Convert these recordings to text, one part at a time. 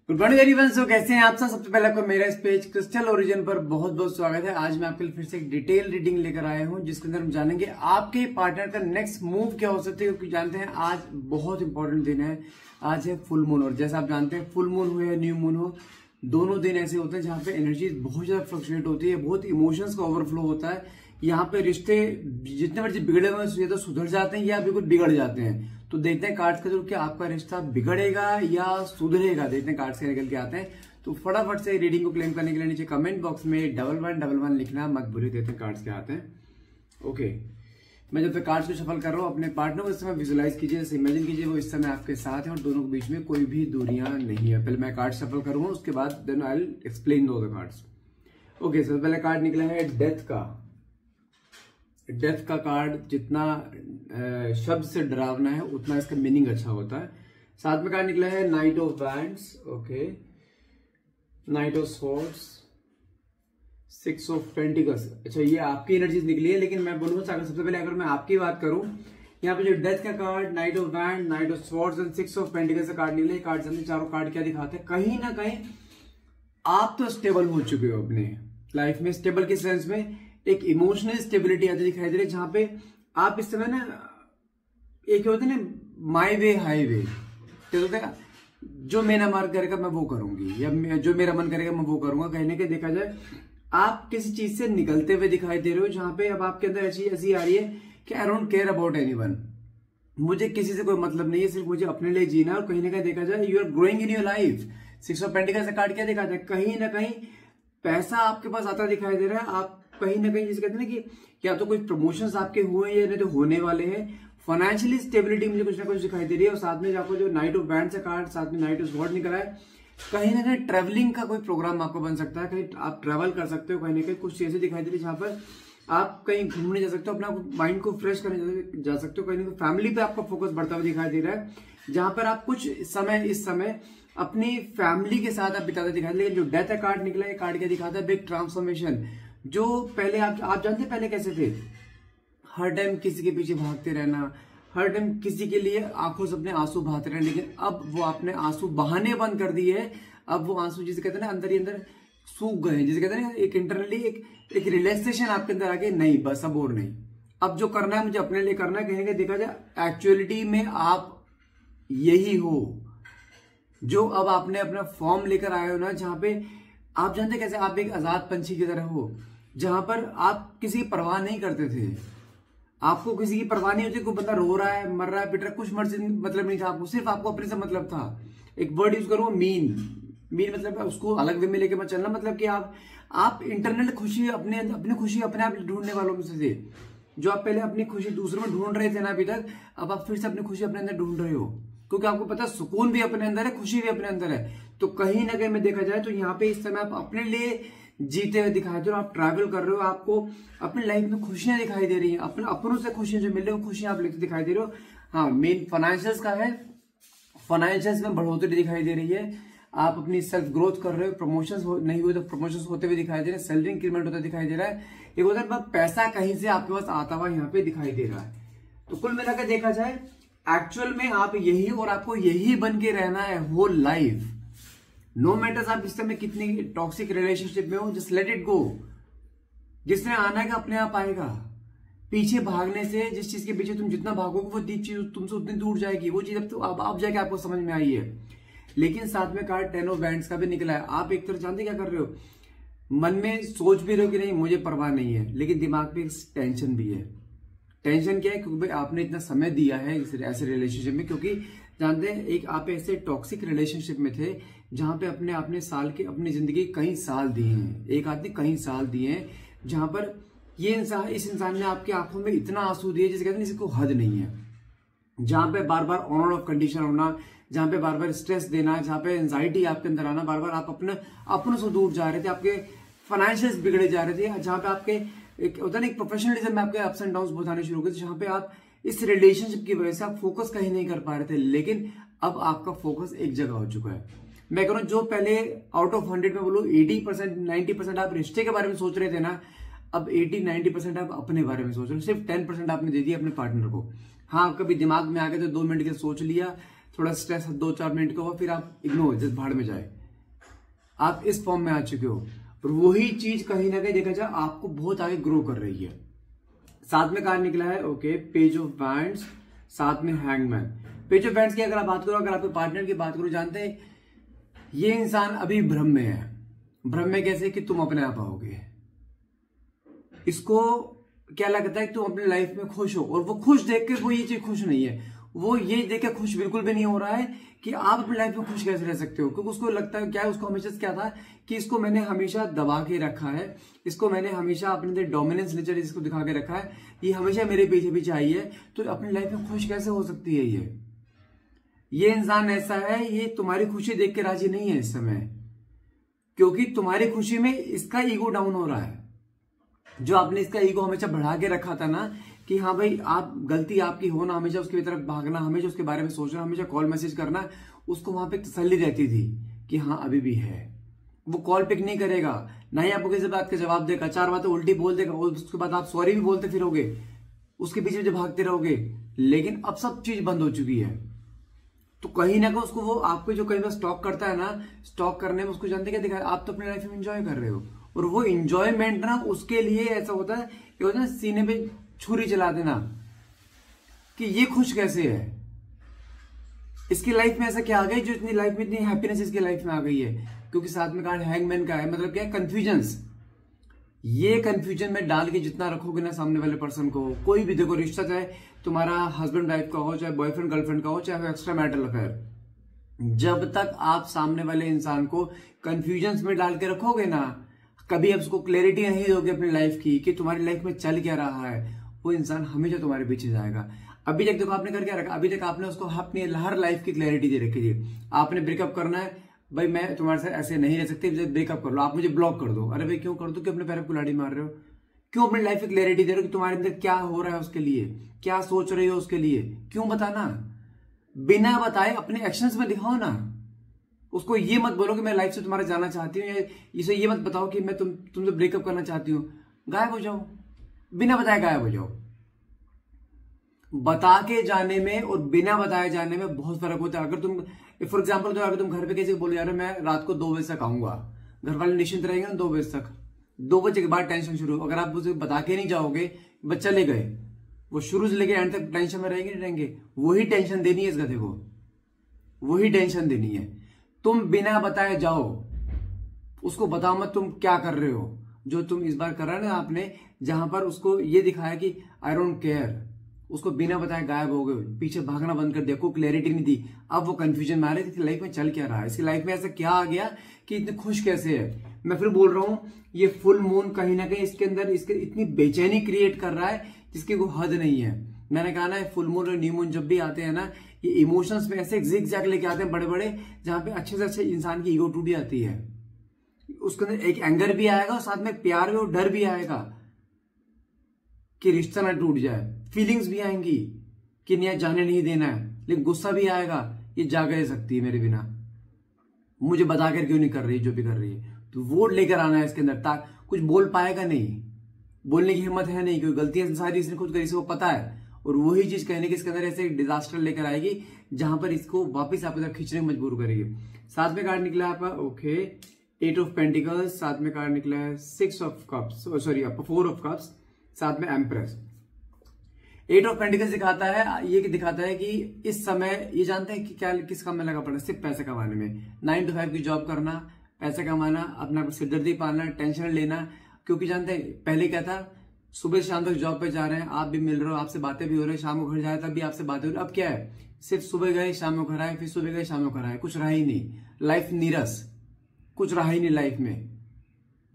Good morning everyone. सो कैसे हैं आप सब। सबसे पहले आपको मेरा इस पेज क्रिस्टल ओरिजिन पर बहुत बहुत स्वागत है। आज मैं आपके लिए फिर से एक डिटेल रीडिंग लेकर आया हूं जिसके अंदर हम जानेंगे आपके पार्टनर का नेक्स्ट मूव क्या हो सकता है, क्योंकि जानते हैं आज बहुत इंपॉर्टेंट दिन है। आज है फुल मून, और जैसा आप जानते हैं फुल मून हो या न्यू मून हो, दोनों दिन ऐसे होते हैं जहां पे एनर्जी बहुत ज्यादा फ्लक्चुएट होती है, बहुत इमोशंस का ओवरफ्लो होता है। यहाँ पे रिश्ते जितने मर्जी बिगड़े हुए तो सुधर जाते हैं या बिल्कुल बिगड़ जाते हैं। तो देखते हैं कार्ड्स के थ्रू कि आपका रिश्ता बिगड़ेगा या सुधरेगा। देखते हैं कार्ड्स के निकल के आते हैं। तो फटाफट से रीडिंग को क्लेम करने के लिए नीचे कमेंट बॉक्स में 1111 लिखना मत भूलिए। देखते हैं कार्ड्स के आते हैं। ओके, मैं जब तक कार्ड्स को शफल कर रहा हूँ अपने पार्टनर को इस समय विजुलाइज कीजिए, जैसे इमेजिन कीजिए वो इस समय आपके साथ है और दोनों के बीच में कोई भी दूरियां नहीं है। पहले मैं कार्ड शफल करूंगा, उसके बाद देन आई विल एक्सप्लेन दो द कार्ड्स। ओके, सबसे पहले कार्ड निकला है डेथ का। डेथ का कार्ड जितना शब्द से डरावना है उतना इसका मीनिंग अच्छा होता है। साथ में कार्ड निकला है night of wands. Okay, night of swords, 6 of pentacles. अच्छा, ये आपकी एनर्जीज निकली है, लेकिन मैं बोलूंगा सबसे पहले अगर मैं आपकी बात करूं, यहाँ पे जो डेथ का card, night of wand, night of swords and 6 of pentacles का कार्ड निकले। कार्ड से चारों कार्ड क्या दिखाते हैं, कहीं ना कहीं आप तो स्टेबल हो चुके हो अपने लाइफ में। स्टेबल के सेंस में एक इमोशनल स्टेबिलिटी आती दिखाई दे रही है, जहां पे आप इस समय ना एक होता है ना माई वे हाईवे, जो मेरा मार्ग करेगा मैं वो करूंगी, या जो मेरा मन करेगा मैं वो करूंगा। कहीं ना कहीं देखा जाए आप किसी चीज से निकलते हुए दिखाई दे रहे हो, जहां पे अब आपके अंदर ऐसी आ रही है कि I don't care about anyone. मुझे किसी से कोई मतलब नहीं है, सिर्फ मुझे अपने लिए जीना। और कहीं ना कहीं देखा जाए you are growing in your life. 6 of pentacles का कार्ड क्या दिखाता है, कहीं ना कहीं पैसा आपके पास आता दिखाई दे रहा है। आप कहीं ना कहीं जिसे कहते हैं ना कि या तो कोई प्रमोशंस आपके हुए या नहीं तो होने वाले हैं। फाइनेंशियली स्टेबिलिटी मुझे कुछ ना कुछ दिखाई दे रही है। और साथ में आपको जो नाइट ऑफ वैंड्स का कार्ड, साथ में नाइट ऑफ स्वॉर्ड निकला है, कहीं ना कहीं ट्रेवलिंग का कोई प्रोग्राम आपको बन सकता है। कहीं आप ट्रेवल कर सकते हो, कहीं ना कहीं कुछ चीजें दिखाई दे रही है जहां पर आप कहीं घूमने जा सकते हो, अपना माइंड को फ्रेश करने जा सकते हो। कहीं ना कहीं फैमिली पे आपका फोकस बढ़ता हुआ दिखाई दे रहा है, जहां पर आप कुछ समय इस समय अपनी फैमिली के साथ आप बिताते दिखाई दे। लेकिन जो डेथ का कार्ड निकला है, कार्ड क्या दिखाता है, बिग ट्रांसफॉर्मेशन। जो पहले आप जानते हैं पहले कैसे थे, हर टाइम किसी के पीछे भागते रहना, हर टाइम किसी के लिए आंखों से अपने आंसू बहाते रहना। लेकिन अब वो आपने आंसू बहाने बंद कर दिए है। अब वो आंसू जिसे कहते हैं ना अंदर ही अंदर सूख गए, जिसे कहते हैं ना एक इंटरनली एक रिलैक्सेशन आपके अंदर आ गई। नहीं बस अब और नहीं, अब जो करना है मुझे अपने लिए करना है। कहीं देखा जाए एक्चुअलिटी में आप यही हो जो अब आपने अपना फॉर्म लेकर आए हो ना, जहां पे आप जानते कैसे आप एक आजाद पंछी की तरह हो, जहां पर आप किसी की परवाह नहीं करते थे। आपको किसी की परवाह नहीं होती, कोई बंदा रो रहा है, मर रहा है, पिट रहा है, कुछ मर्जी मतलब नहीं था आपको, सिर्फ आपको अपने से मतलब था। एक वर्ड यूज करो, मीन मतलब उसको अलग वे में लेके मत चलना। मतलब कि आप इंटरनल खुशी अपनी खुशी अपने आप ढूंढने वालों में से थे। जो आप पहले अपनी खुशी दूसरों में ढूंढ रहे थे ना अभी तक, अब आप फिर से अपनी खुशी अपने अंदर ढूंढ रहे हो, क्योंकि आपको पता है सुकून भी अपने अंदर है, खुशी भी अपने अंदर है। तो कहीं ना कहीं में देखा जाए तो यहाँ पे इस समय आप अपने लिए जीते हुए दिखाई दे रहे हो, आप ट्रैवल कर रहे हो, आपको अपनी लाइफ में खुशियां दिखाई दे रही हैं, अपने अपनों से खुशियां जो मिल रही है वो खुशियां आप लेते दिखाई दे रहे हो। हाँ, मेन फाइनेंशियल्स का है, फाइनेंशियल्स में बढ़ोतरी दिखाई दे रही है। आप अपनी सेल्फ ग्रोथ कर रहे हो, प्रमोशंस नहीं हुए तो प्रमोशंस होते हुए दिखाई दे रहे हैं, सैलरी इंक्रीमेंट होता दिखाई दे रहा है। एक उधर पैसा कहीं से आपके पास आता हुआ यहाँ पे दिखाई दे रहा है। तो कुल मिलाकर देखा जाए एक्चुअल में आप यही और आपको यही बन के रहना है होल लाइफ। नो मैटर्स आप इस समय कितनी टॉक्सिक रिलेशनशिप में हो, जस्ट लेट इट गो। जिसने आना है अपने आप आएगा। पीछे भागने से, जिस चीज के पीछे तुम जितना भागोगे वो चीज तुमसे उतनी दूर जाएगी। वो चीज अब जाके आपको समझ में आई है। लेकिन साथ में कार्ड 10 ऑफ वैंड्स का भी निकला है। आप एक तरह जानते क्या कर रहे हो, मन में सोच भी रहे हो कि नहीं मुझे परवाह नहीं है, लेकिन दिमाग में टेंशन भी है। टेंशन क्या है, क्योंकि भाई आपने इतना समय दिया है ऐसे रिलेशनशिप में, क्योंकि जानते हैं एक आप ऐसे टॉक्सिक रिलेशनशिप में थे जहां पे अपने साल के अपनी जिंदगी कई साल दिए हैं, एक आदमी कई साल दिए हैं, जहां पर इस इंसान ने आपकी आंखों में इतना आंसू दिए जिसे कहते हैं इसको हद नहीं है। जहां पे बार बार ऑन ऑफ कंडीशन होना, जहां पे बार बार स्ट्रेस देना, जहां पे एंजाइटी आपके अंदर आना, बार बार आप अपनों से दूर जा रहे थे, आपके फाइनेंशियल्स बिगड़े जा रहे थे, जहां पे आपके एक होता है एक प्रोफेशनलिज्म में आपके अप्स एंड डाउन्स बहुत आने शुरू हो गए, जहां पे आप इस रिलेशनशिप की वजह से आप फोकस कहीं नहीं कर पा रहे थे। लेकिन अब आपका फोकस एक जगह हो चुका है। मैं कह रहा हूं जो पहले आउट ऑफ 100 में बोलो 80% 90% आप रिश्ते के बारे में सोच रहे थे ना, अब 80-90% आप अपने बारे में सोच रहे हो। सिर्फ 10% आपने दे दिया अपने पार्टनर को। हाँ, कभी दिमाग में आ गया तो 2 मिनट के सोच लिया, थोड़ा स्ट्रेस 2-4 मिनट का हुआ, फिर आप इग्नोर, जस्ट भाड़ में जाए। आप इस फॉर्म में आ चुके हो और वही चीज कहीं ना कहीं देखा जाए आपको बहुत आगे ग्रो कर रही है। साथ में कार्ड निकला है ओके, पेज ऑफ वैंड्स, साथ में हैंगमैन। पेज ऑफ वैंड्स की अगर आप बात करो, अगर आपके पार्टनर की बात करो, जानते हैं ये इंसान अभी भ्रम में है। भ्रम में कैसे कि तुम अपने आप आओगे। इसको क्या लगता है कि तुम अपनी लाइफ में खुश हो, और वो खुश देख के वो ये चीज खुश नहीं है। वो ये देख के खुश बिल्कुल भी नहीं हो रहा है कि आप अपनी लाइफ में खुश कैसे रह सकते हो, क्योंकि उसको लगता है क्या है, उसको हमेशा क्या था कि इसको मैंने हमेशा दबा के रखा है, इसको मैंने हमेशा अपने अंदर डोमिनेंस नेचर इसको दिखा के रखा है, ये हमेशा मेरे पीछे पीछे आई है, तो अपनी लाइफ में खुश कैसे हो सकती है। ये इंसान ऐसा है, ये तुम्हारी खुशी देख के राजी नहीं है इस समय, क्योंकि तुम्हारी खुशी में इसका ईगो डाउन हो रहा है। जो आपने इसका ईगो हमेशा बढ़ा के रखा था ना कि हाँ भाई आप गलती आपकी हो ना, हमेशा उसकी तरफ भागना, हमेशा उसके बारे में सोचना, हमेशा कॉल मैसेज करना, उसको वहां पे तसल्ली रहती थी कि हाँ अभी भी है। वो कॉल पिक नहीं करेगा, ना ही आपको किसी बात का जवाब देगा, 4 बातें उल्टी बोल देगा, उसके बाद आप सॉरी भी बोलते फिरोगे, उसके पीछे जो भागते रहोगे। लेकिन अब सब चीज बंद हो चुकी है, तो कहीं ना कहीं उसको वो आपको जो कहीं बार स्टॉक करता है ना, स्टॉक करने में उसको जानते क्या दिखा, आप तो अपनी लाइफ में एंजॉय कर रहे हो, और वो एंजॉयमेंट ना उसके लिए ऐसा होता है कि सीने पे छुरी चला देना कि ये खुश कैसे है, इसकी लाइफ में ऐसा क्या आ गई जो इतनी लाइफ में इतनी हैप्पीनेस इसकी लाइफ में आ गई है। क्योंकि साथ में कार्ड हैंगमैन का है, मतलब क्या है, कंफ्यूजन्स। ये कंफ्यूजन में डाल के जितना रखोगे ना सामने वाले पर्सन को, कोई भी देखो रिश्ता, चाहे तुम्हारा हस्बैंड वाइफ का हो, चाहे बॉयफ्रेंड गर्लफ्रेंड का हो, चाहे एक्स्ट्रा मैरिटल अफेयर, जब तक आप सामने वाले इंसान को कंफ्यूजन्स में डाल के रखोगे ना, कभी आप उसको क्लैरिटी नहीं दोगे अपनी लाइफ की कि तुम्हारी लाइफ में चल क्या रहा है, वो इंसान हमेशा तुम्हारे पीछे जाएगा। अभी तक देखो आपने कर क्या रखा, अभी तक आपने उसको अपनी हर लाइफ की क्लैरिटी दे रखी थी। आपने ब्रेकअप करना है, भाई मैं तुम्हारे साथ ऐसे नहीं रह सकती, ब्रेकअप कर लो, आप मुझे ब्लॉक कर दो। अरे भाई क्यों कर दो, क्यों अपने पैर पर कुल्हाड़ी मार रहे हो, क्यों अपनी लाइफ की क्लैरिटी दे रहे हो कि तुम्हारे अंदर क्या हो रहा है उसके लिए, क्या सोच रही हो उसके लिए, क्यों बताना, बिना बताए अपने एक्शंस में दिखाओ ना। उसको ये मत बोलो कि मैं लाइफ से तुम्हारा जाना चाहती हूँ, या इसे ये मत बताओ कि मैं तुमसे ब्रेकअप करना चाहती हूँ। गायब हो जाओ, बिना बताए गायब हो जाओ। बता के जाने में और बिना बताए जाने में बहुत फर्क होता है। अगर तुम फॉर एग्जाम्पल तो अगर तुम घर पे किसी को बोलो यार मैं रात को 2 बजे तक आऊंगा, घर वाले निश्चिंत रहेंगे ना 2 बजे तक, 2 बजे के बाद टेंशन शुरू। अगर आप उसे बता के नहीं जाओगे, बच्चा ले गए, वो शुरू से लेके एंड तक टेंशन में रहेंगे नहीं रहेंगे। वही टेंशन देनी है इस गधे को, वही टेंशन देनी है। तुम बिना बताए जाओ, उसको बताओ मत तुम क्या कर रहे हो। जो तुम इस बार कर रहे हो ना आपने, जहां पर उसको ये दिखाया कि आई डोंट केयर, उसको बिना बताए गायब हो गए, पीछे भागना बंद कर दिया, कोई क्लैरिटी नहीं दी। अब वो कंफ्यूजन में आ रही थी लाइफ में चल क्या रहा है, इसकी लाइफ में ऐसा क्या आ गया कि इतने खुश कैसे है। मैं फिर बोल रहा हूं, ये फुल मून कहीं ना कहीं इसके अंदर इसके इतनी बेचैनी क्रिएट कर रहा है जिसकी कोई हद नहीं है। मैंने कहा ना फुल मून और न्यू मून जब भी आते हैं ना, ये इमोशंस में ऐसे जिग-जैग लेके आते हैं बड़े बड़े, जहां पे अच्छे से अच्छे इंसान की ईगो टूट जाती है। उसके अंदर एक एंगर भी आएगा और साथ में प्यार भी और डर भी आएगा कि रिश्ता ना टूट जाए। फीलिंग्स भी आएंगी कि नहीं जाने नहीं देना है, लेकिन गुस्सा भी आएगा, ये जा रह सकती है मेरे बिना, मुझे बता कर क्यों नहीं कर रही जो भी कर रही है। तो वो लेकर आना है इसके अंदर, कुछ बोल पाएगा नहीं, बोलने की हिम्मत है नहीं, क्योंकि गलतियां सारी इसने खुद करी, इसको पता है। और वही चीज कहने की इसके अंदर ऐसे डिजास्टर लेकर आएगी जहां पर इसको वापिस आप इधर खींचने में मजबूर करेगी। साथ में कार्ड निकला है आपका ओके 8 ऑफ पेंटिकल्स, साथ में कार्ड निकला है 6 ऑफ कप्स, सॉरी आपका 4 ऑफ कप्स, साथ में एम्प्रेस। 8 ऑफ पेंटिकल्स दिखाता है, ये दिखाता है कि इस समय ये जानते हैं कि क्या किस काम में लगा पड़ा, सिर्फ पैसे कमाने में। 9 to 5 की जॉब करना, पैसे कमाना, अपना सिरदर्दी पालना, टेंशन लेना। क्योंकि जानते हैं पहले क्या था, सुबह से शाम तक जॉब पे जा रहे हैं, आप भी मिल रहे हो, आपसे बातें भी हो रही है, शाम को घर जाए तब भी आपसे बातें हो रही है। अब क्या है, सिर्फ सुबह गए शाम को घर आए, फिर सुबह गए शाम को घर आए, कुछ रहा ही नहीं, लाइफ नीरस, कुछ रहा ही नहीं लाइफ में।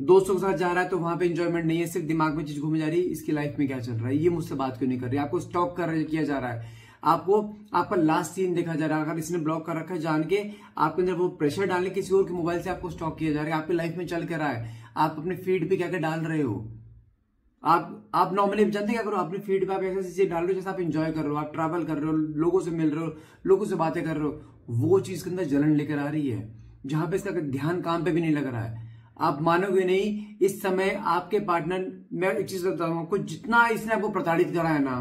दोस्तों के साथ जा रहा है तो वहां पे एंजॉयमेंट नहीं है, सिर्फ दिमाग में चीज घूमी जा रही है, इसकी लाइफ में क्या चल रहा है, ये मुझसे बात क्यों नहीं कर रही, आपको स्टॉक किया जा रहा है, आपको आपका लास्ट सीन देखा जा रहा है। अगर इसने ब्लॉक कर रखा है जान के, आपके अंदर वो प्रेशर डालने किसी और के मोबाइल से आपको स्टॉक किया जा रहा है, आपकी लाइफ में चल कर रहा है, आप अपने फीड पे क्या क्या डाल रहे हो। आप नॉर्मली जानते क्या करो, अपने फीड पे आप ऐसी चीजें डाल रहे हो जैसे आप एंजॉय कर रहे हो, आप ट्रैवल कर रहे हो, लोगों से मिल रहे हो, लोगों से बातें कर रहे हो, वो चीज के अंदर जलन लेकर आ रही है, जहां पे इसका ध्यान काम पे भी नहीं लग रहा है। आप मानोगे नहीं, इस समय आपके पार्टनर, मैं एक चीज बताऊं आपको, जितना इसने आपको प्रताड़ित करा है ना,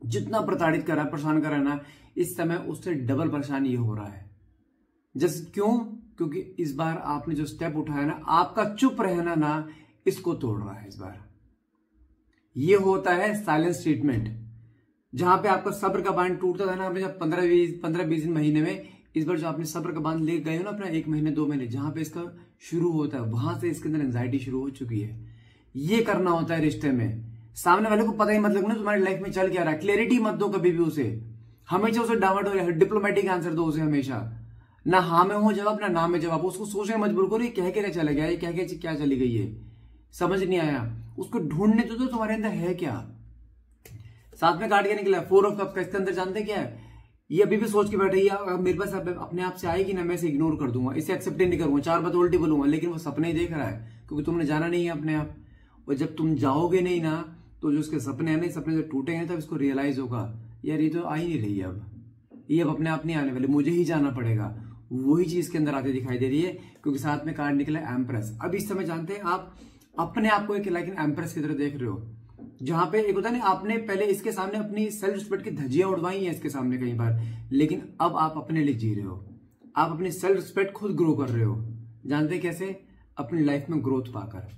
जितना प्रताड़ित कर रहा है, परेशान कर रहा है ना, इस समय उससे डबल परेशान ये हो रहा है। जस्ट क्यों? क्योंकि इस बार आपने जो स्टेप उठाया ना, आपका चुप रहना ना इसको तोड़ रहा है इस बार। ये होता है साइलेंस ट्रीटमेंट, जहां पे आपका सब्र का बांध टूटता था ना आपने जब 15-20 महीने में, इस बार जो आपने सब्र का बांध ले गए हो ना अपना 1 महीने 2 महीने, जहां पे इसका शुरू होता है वहां से इसके अंदर एंजाइटी शुरू हो चुकी है। ये करना होता है रिश्ते में। सामने वाले को पता ही मत लगना तुम्हारी लाइफ में चल क्या रहा है। क्लैरिटी मत दो कभी भी उसे, हमेशा उसे डावाडोल डिप्लोमेटिक आंसर दो उसे हमेशा, ना हाँ में हो जवाब ना में जवाब। उसको सोचने मजबूर करो ये कह के चला गया, ये कह के क्या चली गई है, समझ नहीं आया। उसको ढूंढने तो तुम्हारे अंदर है क्या। साथ में काट के निकला 4 ऑफ कप्स का, इसके अंदर जानते क्या है, ये अभी भी सोच के बैठे है मेरे पास अपने आप से आएगी ना मैं इसे इग्नोर कर दूंगा, इसे एक्सेप्ट नहीं करूंगा, 4 बात उल्टी बोलूंगा, लेकिन वो सपने ही देख रहा है क्योंकि तुमने जाना नहीं है अपने आप। और जब तुम जाओगे नहीं ना तो जो उसके सपने हैं ना, सपने जब टूटेंगे तब इसको रियलाइज होगा यार ये तो आ ही नहीं रही है, अब ये अब अपने आप नहीं आने वाले, मुझे ही जाना पड़ेगा। वही चीज के अंदर आते दिखाई दे रही है क्योंकि साथ में कार्ड निकला एम्प्रेस। अब इस समय जानते हैं आप अपने आप को एक लाइक एम्प्रेस की तरह देख रहे हो, जहां पे एक होता है ना, आपने पहले इसके सामने अपनी सेल्फ रिस्पेक्ट की धज्जियां उड़वाई हैं इसके सामने कई बार, लेकिन अब आप अपने लिए जी रहे हो, आप अपनी सेल्फ रिस्पेक्ट खुद ग्रो कर रहे हो। जानते कैसे? अपनी लाइफ में ग्रोथ पाकर।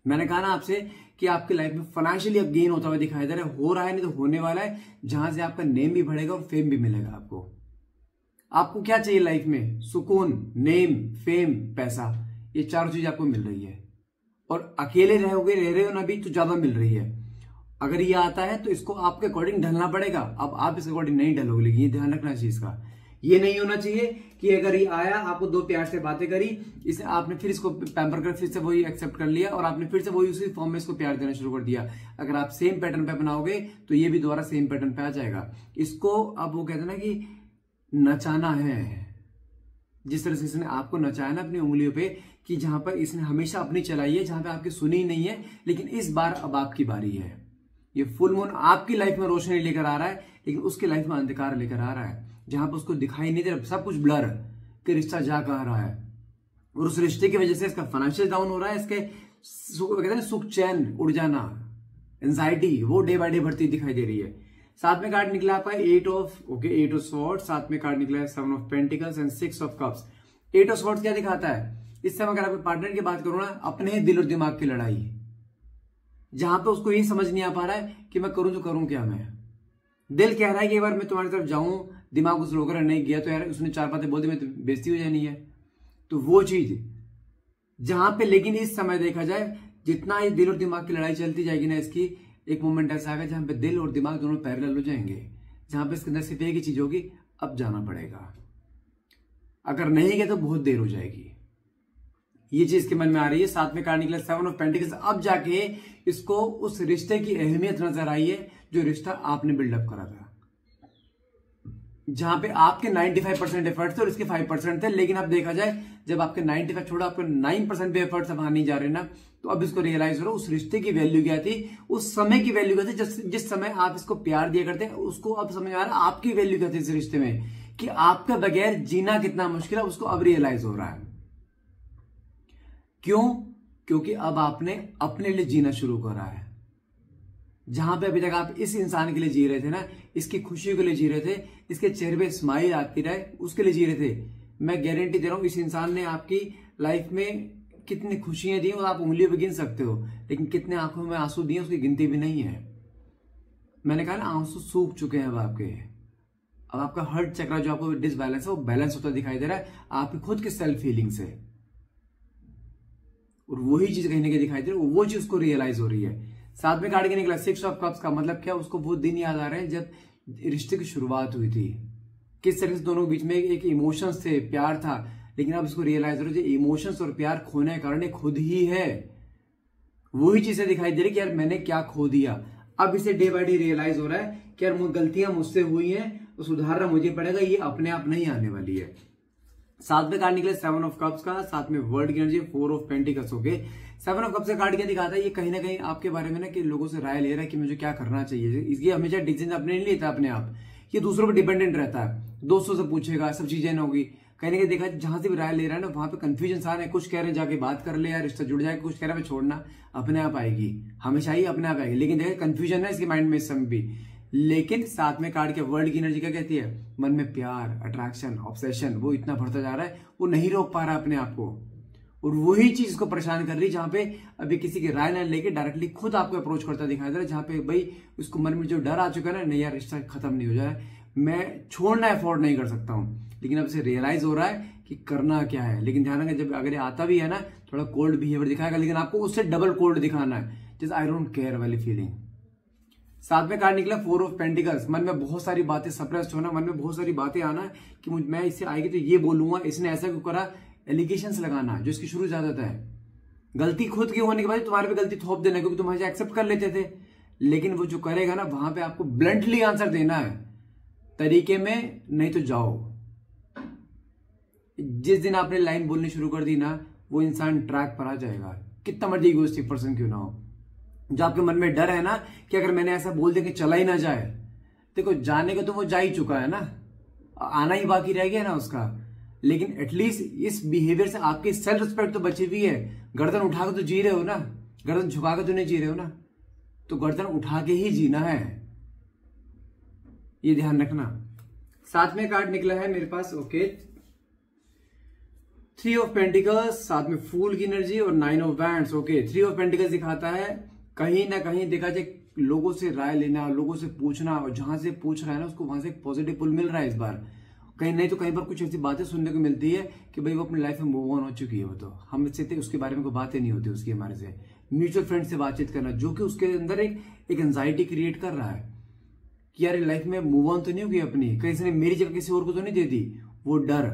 मैंने कहा ना आपसे कि आपकी लाइफ में फाइनेंशियली अब गेन होता हुआ दिखाई दे रहा है, हो रहा है नहीं तो होने वाला है, जहां से आपका नेम भी बढ़ेगा और फेम भी मिलेगा आपको। आपको क्या चाहिए लाइफ में? सुकून, नेम, फेम, पैसा, ये 4 चीज आपको मिल रही है और अकेले रह रहे हो ना भी तो ज्यादा मिल रही है। अगर ये आता है तो इसको आपके अकॉर्डिंग ढलना पड़ेगा। अब आप इसके अकॉर्डिंग नहीं ढलोगे, लेकिन ये ध्यान रखना चाहिए इसका। ये नहीं होना चाहिए कि अगर ये आया, आपको 2 प्यार से बातें करी, इसे आपने फिर इसको पैम्पर कर, फिर से वही एक्सेप्ट कर लिया और आपने फिर से वही उसी फॉर्म में इसको प्यार देना शुरू कर दिया। अगर आप सेम पैटर्न पे बनाओगे तो ये भी दोबारा सेम पैटर्न पे आ जाएगा। इसको अब वो कहते हैं ना कि नचाना है, जिस तरह से इसने आपको नचाया ना अपनी उंगलियों पे, कि जहां पर इसने हमेशा अपनी चलाई है, जहां पे आपकी सुनी नहीं है, लेकिन इस बार अब आपकी बारी है। ये फुल मून आपकी लाइफ में रोशनी लेकर आ रहा है, लेकिन उसकी लाइफ में अंधकार लेकर आ रहा है, जहां पर उसको दिखाई नहीं दे रहा, सब कुछ ब्लर कि रिश्ता जा कहां रहा है। और उस रिश्ते की वजह से इसका फाइनेंशियल डाउन हो रहा है, इसके कहते हैं सुख चैन उड़ जाना, एंजाइटी वो डे बाय डे बढ़ती दिखाई दे रही है। साथ में कार्ड निकला आपका 8 ऑफ स्वॉर्ड्स, साथ में कार्ड निकला है 7 of pentacles and 6 of cups. 8 of swords क्या दिखाता है? इस समय अगर आपके पार्टनर की बात करो ना, अपने ही दिल और दिमाग की लड़ाई, जहां पे उसको यही समझ नहीं आ पा रहा है कि मैं करूं तो करूं क्या। मैं दिल कह रहा है कि एक बार मैं तुम्हारी तरफ जाऊं, दिमाग उस रोकर नहीं गया तो यार उसने 4 बातें बोल दी, मैं तो बेइज्जती हो जानी है। तो वो चीज जहां पे, लेकिन इस समय देखा जाए जितना ये दिल और दिमाग की लड़ाई चलती जाएगी ना, इसकी एक मोमेंट ऐसा आएगा जहां पे दिल और दिमाग दोनों पैरेलल हो जाएंगे, जहां पे इसके अंदर सिर्फ एक ही चीज होगी, अब जाना पड़ेगा। अगर नहीं गए तो बहुत देर हो जाएगी। ये चीज के मन में आ रही है। साथ में कार्ड निकला 7 ऑफ पेंटिकल्स। अब जाके इसको उस रिश्ते की अहमियत नजर आई है जो रिश्ता आपने बिल्डअप करा था, जहां पे आपके 95% एफर्ट्स थे और इसके 5% थे। लेकिन अब देखा जाए जब आपके 95 छोड़ा, आपके 9% भी एफर्ट्स वहां नहीं जा रहे ना, तो अब इसको रियलाइज हो रहा है उस रिश्ते की वैल्यू क्या थी, उस समय की वैल्यू क्या थी। जिस समय आप इसको प्यार दिया करते हैं, उसको अब समझ आ रहा है आपकी वैल्यू क्या थी इस रिश्ते में, कि आपके बगैर जीना कितना मुश्किल है, उसको अब रियलाइज हो रहा है। क्यों? क्योंकि अब आपने अपने लिए जीना शुरू करा है। जहां पे अभी तक आप इस इंसान के लिए जी रहे थे ना, इसकी खुशी के लिए जी रहे थे, इसके चेहरे पे स्माइल आती रहे, उसके लिए जी रहे थे, मैं गारंटी दे रहा हूं इस इंसान ने आपकी लाइफ में कितनी खुशियां दी और आप उंगलियों पे गिन सकते हो, लेकिन कितने आंखों में आंसू दिए उसकी गिनती भी नहीं है। मैंने कहा ना, आंसू सूख चुके हैं अब आपके। अब आपका हर्ट चक्र जो आपको डिसबैलेंस है वो बैलेंस होता दिखाई दे रहा है आपकी खुद की सेल्फ फीलिंग से, और वही चीज कहीं ना कहीं दिखाई दे रही है, वो चीज उसको रियलाइज हो रही है। साथ में कार्ड के निकला 6 ऑफ कप्स का मतलब क्या, उसको वो दिन याद आ रहे हैं जब रिश्ते की शुरुआत हुई थी, किस तरह से दोनों के बीच में एक इमोशंस थे, प्यार था, लेकिन अब इसको रियलाइज हो रहा है इमोशंस और प्यार खोने का कारण खुद ही है। वही चीजें दिखाई दे रही कि यार मैंने क्या खो दिया। अब इसे डे बाय डे रियलाइज हो रहा है कि यार गलतियां मुझसे हुई हैं, तो सुधारना मुझे पड़ेगा, ये अपने आप नहीं आने वाली है। साथ में कार्ड निकले 7 ऑफ कप्स का, साथ में वर्ल्ड की एनर्जी 4 ऑफ पेंटिकल्स हो गए। 7 ऑफ कप्स का कार्ड क्या दिखाता है, ये कहीं ना कहीं आपके बारे में ना कि लोगों से राय ले रहा है कि मुझे क्या करना चाहिए। इसकी हमेशा डिसीजन अपने नहीं लेता अपने आप, ये दूसरों पर डिपेंडेंट रहता है, दोस्तों से पूछेगा, सब चीजें ना होगी। कहीं ना कहीं देखा जहां से भी राय ले रहा है ना, वहां पे कंफ्यूजन आ रहा है, कुछ कह रहे हैं जाके बात कर ले यार रिश्ता जुड़ जाएगा, कुछ कह रहे हैं छोड़ना, अपने आप आएगी, हमेशा ही अपने आप आएगी। लेकिन देखा कंफ्यूजन है इसके माइंड में इस समय भी, लेकिन 7वें कार्ड के वर्ल्ड की एनर्जी क्या कहती है? मन में प्यार, अट्रैक्शन, ऑब्सेशन, वो इतना बढ़ता जा रहा है, वो नहीं रोक पा रहा अपने आप को, और वही चीज को परेशान कर रही है, जहां पे अभी किसी की राय ना लेके डायरेक्टली खुद आपको अप्रोच करता दिखाई दे रहा है, जहां पे भाई उसको मन में जो डर आ चुका है ना, नहीं यार रिश्ता खत्म नहीं हो जाए, मैं छोड़ना अफोर्ड नहीं कर सकता हूं, लेकिन अब से रियलाइज हो रहा है कि करना क्या है। लेकिन ध्यान रखना, जब अगर आता भी है ना, थोड़ा कोल्ड बिहेवियर दिखाएगा, लेकिन आपको उससे डबल कोल्ड दिखाना है, जैसे आई डोंट केयर वाली फीलिंग। 7वें कार्ड निकला 4 ऑफ पेंटिकल्स। मन में बहुत सारी बातें सप्रेस्ड होना, मन में बहुत सारी बातें आना कि मैं इससे आएगी तो ये बोलूंगा, इसने ऐसा क्यों करा, एलिगेशंस लगाना जो इसकी शुरू ज्यादा है। गलती खुद की होने के बाद तुम्हारे पे गलती थोप देना, क्योंकि तुम एक्सेप्ट कर लेते थे, लेकिन वो जो करेगा ना, वहां पे आपको ब्लंटली आंसर देना है तरीके में, नहीं तो जाओ। जिस दिन आपने लाइन बोलनी शुरू कर दी ना, वो इंसान ट्रैक पर आ जाएगा, कितना मर्जी इगोइस्टिक पर्सन क्यों ना हो। जो आपके मन में डर है ना कि अगर मैंने ऐसा बोल दिया कि चला ही ना जाए, देखो जाने को तो वो जा ही चुका है ना, आना ही बाकी रह गया ना उसका, लेकिन एटलीस्ट इस बिहेवियर से आपकी सेल्फ रिस्पेक्ट तो बची हुई है। गर्दन उठाकर तो जी रहे हो ना, गर्दन झुकाकर तो नहीं जी रहे हो ना, तो गर्दन उठा के ही जीना है, ये ध्यान रखना। 7वें कार्ड निकला है मेरे पास, ओके, 3 ऑफ पेंटिकल्स, साथ में फूल की एनर्जी और 9 of wands. Okay, 3 of pentacles दिखाता है कहीं ना कहीं देखा जाए लोगों से राय लेना, लोगों से पूछना, और जहां से पूछ रहा है ना उसको वहां से एक पॉजिटिव पुल मिल रहा है इस बार। कहीं नहीं तो कहीं पर कुछ ऐसी बातें सुनने को मिलती है कि भाई वो अपनी लाइफ में मूव ऑन हो चुकी है, वो तो हमसे उसके बारे में कोई बातें नहीं होती उसकी हमारे से। म्यूचुअल फ्रेंड से बातचीत करना, जो कि उसके अंदर एक एंजाइटी क्रिएट कर रहा है कि यार लाइफ में मूव ऑन तो नहीं होगी अपनी, कहीं से मेरी जगह किसी और को तो नहीं दे दी, वो डर।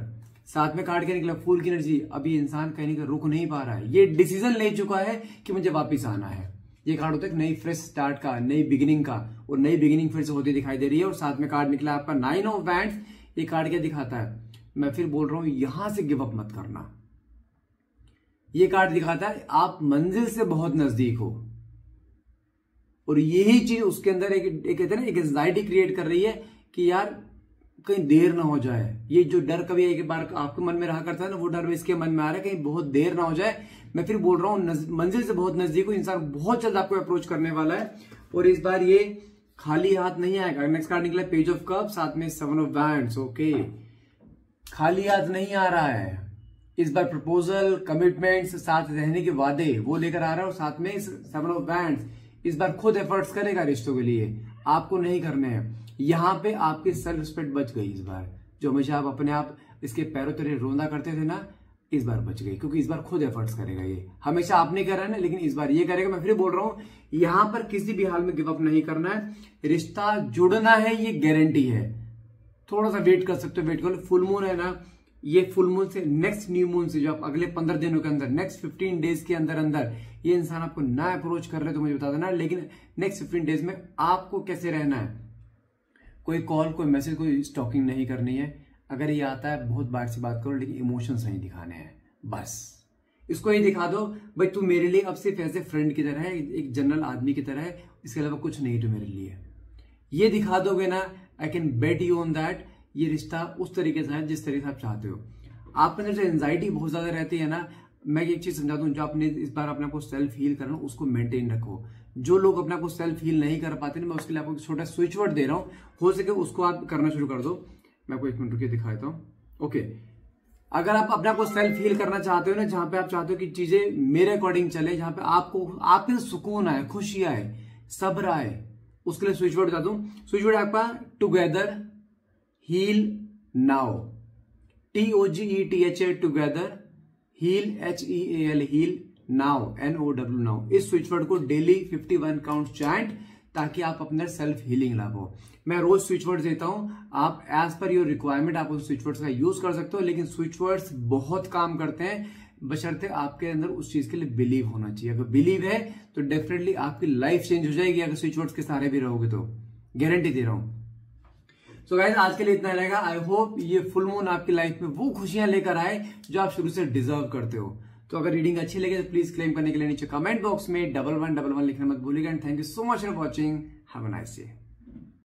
7वें कार्ड क्या निकला, फूल की एनर्जी। अभी इंसान कहीं का रुक नहीं पा रहा है, ये डिसीजन ले चुका है कि मुझे वापिस आना है। ये कार्ड होता है नई फ्रेश स्टार्ट का, नई बिगिनिंग का, और नई बिगिनिंग फिर से होती दिखाई दे रही है। और 7वें कार्ड निकला आपका 9 ऑफ वैंड्स। ये कार्ड क्या दिखाता है, मैं फिर बोल रहा हूं यहां से गिव अप मत करना। ये कार्ड दिखाता है आप मंजिल से बहुत नजदीक हो, और यही चीज उसके अंदर एक कहते हैं ना, एक एंजाइटी क्रिएट कर रही है कि यार कहीं देर ना हो जाए। ये जो डर कभी एक बार आपके मन में रहा करता है ना, वो डर इसके मन में आ रहा है कहीं बहुत देर ना हो जाए। मैं फिर बोल रहा हूं मंजिल से बहुत नजदीक हो, इंसान बहुत जल्द आपको अप्रोच करने वाला है, और इस बार ये खाली हाथ नहीं आएगा। नेक्स्ट कार्ड निकला पेज ऑफ कप, साथ में 7 ऑफ वैंड्स। ओके, खाली हाथ नहीं आ रहा है इस बार, प्रपोजल, कमिटमेंट्स, साथ रहने के वादे वो लेकर आ रहा है, और साथ में 7 ऑफ वैंड्स इस बार खुद एफर्ट्स करेगा रिश्तों के लिए, आपको नहीं करने हैं। यहां पे आपकी सेल्फ रिस्पेक्ट बच गई इस बार, जो हमेशा आप अपने आप इसके पैरों तले रोंदा करते थे ना, इस बार बच गई, क्योंकि इस बार खुद एफर्ट्स करेगा। ये हमेशा आप नहीं कर रहे हैं ना, लेकिन इस बार ये करेगा। मैं फिर बोल रहा हूं यहां पर किसी भी हाल में गिव अप नहीं करना है, रिश्ता जुड़ना है, ये गारंटी है। थोड़ा सा वेट कर सकते हो, वेट कर लो। फुल मून है ना, ये फुल मून से नेक्स्ट न्यू मून से जो आप अगले 15 दिनों के अंदर, नेक्स्ट 15 डेज के अंदर अंदर ये इंसान आपको ना अप्रोच कर रहे तो मुझे बता देना, लेकिन नेक्स्ट 15 डेज में आपको कैसे रहना है, कोई कॉल, कोई मैसेज, कोई स्टॉकिंग नहीं करनी है। अगर ये आता है बहुत बार से बात करो, लेकिन इमोशंस नहीं दिखाने हैं, बस इसको ही दिखा दो भाई तू मेरे लिए अब सिर्फ ऐसे फ्रेंड की तरह है, एक जनरल आदमी की तरह है, इसके अलावा कुछ नहीं तो मेरे लिए। ये दिखा दोगे ना, I can bet you on that, ये रिश्ता उस तरीके से है जिस तरीके से आप चाहते हो। आपके अंदर जो एंजाइटी बहुत ज्यादा रहती है ना, मैं एक चीज समझा दूं, जो आपने इस बार अपने को सेल्फ हील करना, उसको मेंटेन रखो। जो लोग अपने को सेल्फ हील नहीं कर पाते ना, मैं उसके लिए आपको छोटा स्विच वर्ड दे रहा हूं, हो सके उसको आप करना शुरू कर दो। मैं आपको 1 मिनट रुकिए दिखा देता हूं। ओके, अगर आप अपने को सेल्फ हील करना चाहते हो ना, जहां पे आप चाहते हो कि चीजें मेरे अकॉर्डिंग चले, जहां पे आपको आपके सुकून आए, खुशी आए, सब्र आए, उसके लिए स्विच वर्ड बता दूं। स्विच वर्ड आपका together heal now, TOGETHA together, heal HEAL, heal now, NOW now. इस स्विच वर्ड को डेली 51 काउंट चैंट, ताकि आप अपने सेल्फ हीलिंग लाभो। मैं रोज स्विच वर्ड देता हूं, आप एज पर योर रिक्वायरमेंट आप उन स्विच वर्ड्स का यूज कर सकते हो, लेकिन स्विच वर्ड्स बहुत काम करते हैं, बशर्ते आपके अंदर उस चीज के लिए बिलीव होना चाहिए। अगर बिलीव है तो डेफिनेटली आपकी लाइफ चेंज हो जाएगी, अगर स्विच वर्ड्स के सहारे भी रहोगे तो, गारंटी दे रहा हूं। सो गाइस, आज के लिए इतना रहेगा। आई होप ये फुल मून आपकी लाइफ में वो खुशियां लेकर आए जो आप शुरू से डिजर्व करते हो। तो अगर रीडिंग अच्छी लगे तो प्लीज क्लेम करने के लिए नीचे कमेंट बॉक्स में 1111 लिखना मत भूलिएगा। And thank you so much for watching. Have a nice day.